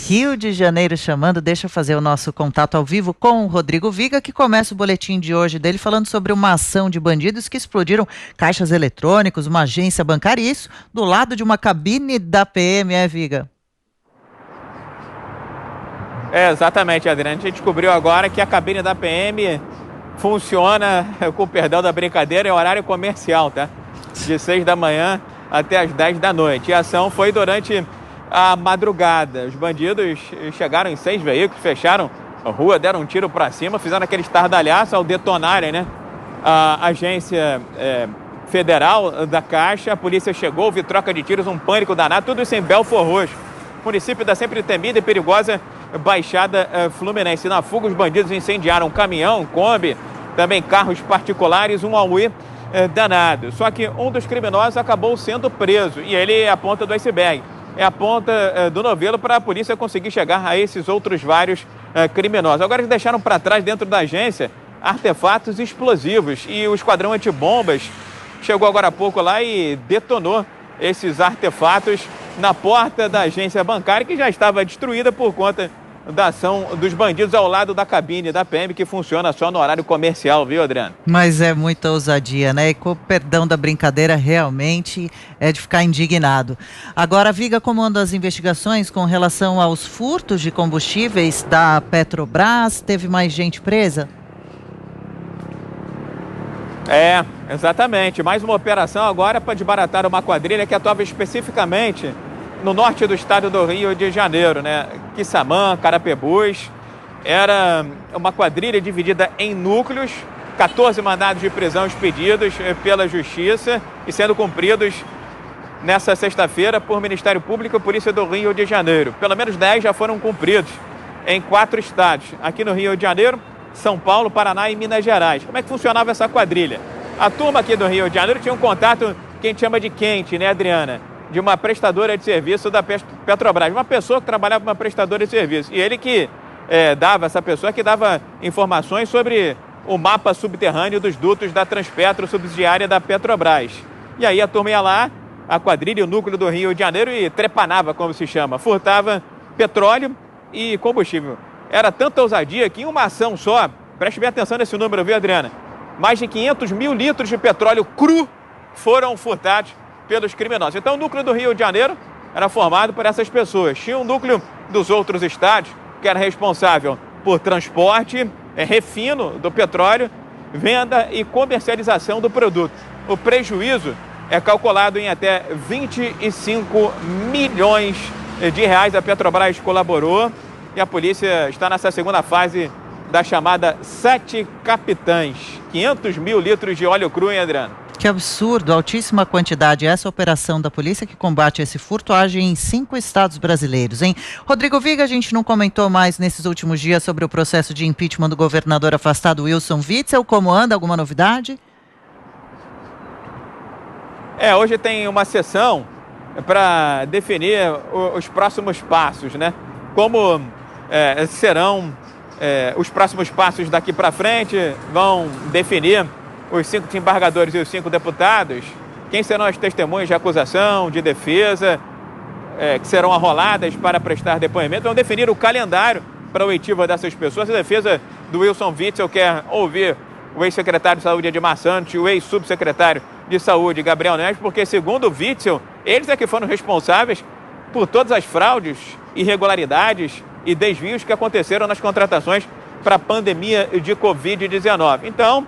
Rio de Janeiro chamando. Deixa eu fazer o nosso contato ao vivo com o Rodrigo Viga, que começa o boletim de hoje dele falando sobre uma ação de bandidos que explodiram caixas eletrônicos, uma agência bancária, e isso do lado de uma cabine da PM, Viga? Exatamente, Adriana. A gente descobriu agora que a cabine da PM funciona, com o perdão da brincadeira, em horário comercial, tá? De 6 da manhã até as 10 da noite. E a ação foi durante a madrugada. Os bandidos chegaram em 6 veículos, fecharam a rua, deram um tiro para cima, fizeram aquele estardalhaço ao detonarem, né? A agência federal da Caixa. A polícia chegou, houve troca de tiros, um pânico danado, tudo isso em Belford Roxo, município da sempre temida e perigosa Baixada Fluminense. Na fuga, os bandidos incendiaram um caminhão, um Kombi, também carros particulares, um Aui danado. Só que um dos criminosos acabou sendo preso e ele é a ponta do iceberg. É a ponta do novelo para a polícia conseguir chegar a esses outros vários criminosos. Agora eles deixaram para trás, dentro da agência, artefatos explosivos, e o esquadrão antibombas chegou agora há pouco lá e detonou esses artefatos na porta da agência bancária, que já estava destruída por conta da ação dos bandidos ao lado da cabine da PM, que funciona só no horário comercial, viu, Adriano? Mas é muita ousadia, né? E com o perdão da brincadeira, realmente é de ficar indignado. Agora, a Viga comanda as investigações com relação aos furtos de combustíveis da Petrobras. Teve mais gente presa? Exatamente. Mais uma operação agora para desbaratar uma quadrilha que atuava especificamente no norte do estado do Rio de Janeiro, né? Quissamã, Carapebus. Era uma quadrilha dividida em núcleos, 14 mandados de prisão expedidos pela Justiça e sendo cumpridos nessa sexta-feira por Ministério Público e Polícia do Rio de Janeiro. Pelo menos 10 já foram cumpridos em 4 estados. Aqui no Rio de Janeiro, São Paulo, Paraná e Minas Gerais. Como é que funcionava essa quadrilha? A turma aqui do Rio de Janeiro tinha um contato que a gente chama de quente, né, Adriana? De uma prestadora de serviço da Petrobras, uma pessoa que trabalhava com uma prestadora de serviço. E ele que essa pessoa que dava informações sobre o mapa subterrâneo dos dutos da Transpetro, subsidiária da Petrobras. E aí a turma ia lá, a quadrilha, o núcleo do Rio de Janeiro, e trepanava, como se chama, furtava petróleo e combustível. Era tanta ousadia que em uma ação só, preste bem atenção nesse número, viu, Adriana? Mais de 500 mil litros de petróleo cru foram furtados pelos criminosos. Então o núcleo do Rio de Janeiro era formado por essas pessoas. Tinha um núcleo dos outros estados que era responsável por transporte, refino do petróleo, venda e comercialização do produto. O prejuízo é calculado em até 25 milhões de reais. A Petrobras colaborou e a polícia está nessa segunda fase da chamada 7 Capitães. 500 mil litros de óleo cru, hein, Adriano? Que absurdo, altíssima quantidade. Essa operação da polícia que combate esse furto age em 5 estados brasileiros, hein? Rodrigo Viga, a gente não comentou mais nesses últimos dias sobre o processo de impeachment do governador afastado Wilson Witzel. Como anda? Alguma novidade? Hoje tem uma sessão para definir os próximos passos, né? Como serão os próximos passos daqui para frente, vão definir os 5 desembargadores e os 5 deputados, quem serão as testemunhas de acusação, de defesa, que serão arroladas para prestar depoimento, vão definir o calendário para a oitiva dessas pessoas. A defesa do Wilson Witzel quer ouvir o ex-secretário de Saúde Edmar Santos e o ex-subsecretário de Saúde Gabriel Neves, porque segundo o Witzel, eles é que foram responsáveis por todas as fraudes, irregularidades e desvios que aconteceram nas contratações para a pandemia de Covid-19. Então,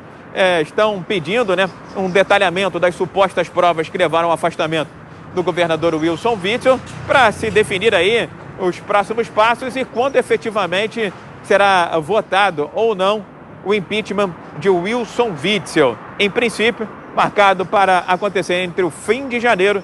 estão pedindo, né, um detalhamento das supostas provas que levaram ao afastamento do governador Wilson Witzel, para se definir aí os próximos passos e quando efetivamente será votado ou não o impeachment de Wilson Witzel. Em princípio, marcado para acontecer entre o fim de janeiro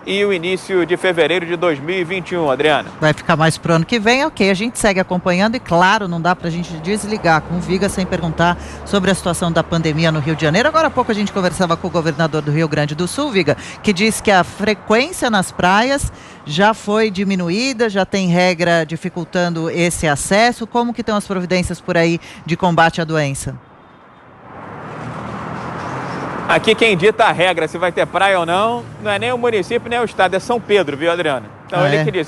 e o início de fevereiro de 2021, Adriana. Vai ficar mais pro ano que vem, ok. A gente segue acompanhando e, claro, não dá pra gente desligar com o Viga sem perguntar sobre a situação da pandemia no Rio de Janeiro. Agora há pouco a gente conversava com o governador do Rio Grande do Sul, Viga, que diz que a frequência nas praias já foi diminuída, já tem regra dificultando esse acesso. Como que estão as providências por aí de combate à doença? Aqui quem dita a regra se vai ter praia ou não, não é nem o município nem o estado, é São Pedro, viu, Adriana? Então ele que diz,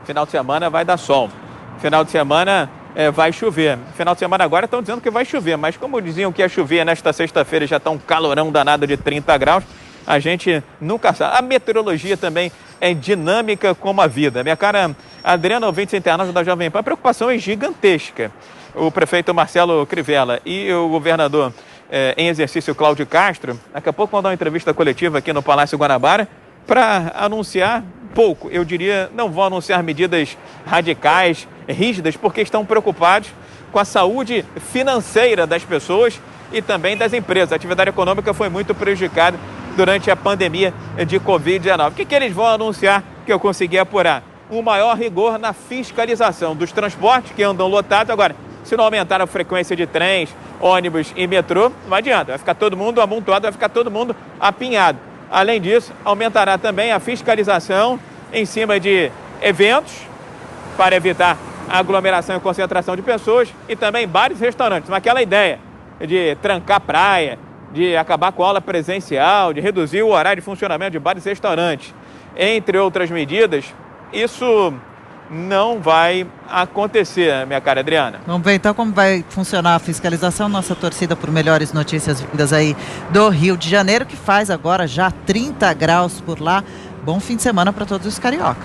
Final de semana vai dar sol. Final de semana vai chover. Final de semana agora estão dizendo que vai chover, mas como diziam que ia chover nesta sexta-feira, já está um calorão danado de 30 graus, a gente nunca sabe. A meteorologia também é dinâmica como a vida. Minha cara Adriana, ouvinte internauta da Jovem Pan, a preocupação é gigantesca. O prefeito Marcelo Crivella e o governador em exercício Cláudio Castro, daqui a pouco vão dar uma entrevista coletiva aqui no Palácio Guanabara para anunciar pouco. Eu diria, não vão anunciar medidas radicais, rígidas, porque estão preocupados com a saúde financeira das pessoas e também das empresas. A atividade econômica foi muito prejudicada durante a pandemia de Covid-19. O que eles vão anunciar que eu consegui apurar? Um maior rigor na fiscalização dos transportes que andam lotados. Agora, se não aumentar a frequência de trens, ônibus e metrô, não adianta. Vai ficar todo mundo amontoado, vai ficar todo mundo apinhado. Além disso, aumentará também a fiscalização em cima de eventos para evitar a aglomeração e concentração de pessoas e também bares e restaurantes. Naquela ideia de trancar praia, de acabar com a aula presencial, de reduzir o horário de funcionamento de bares e restaurantes, entre outras medidas, isso não vai acontecer, minha cara Adriana. Vamos ver então como vai funcionar a fiscalização. Nossa torcida por melhores notícias vindas aí do Rio de Janeiro, que faz agora já 30 graus por lá. Bom fim de semana para todos os cariocas.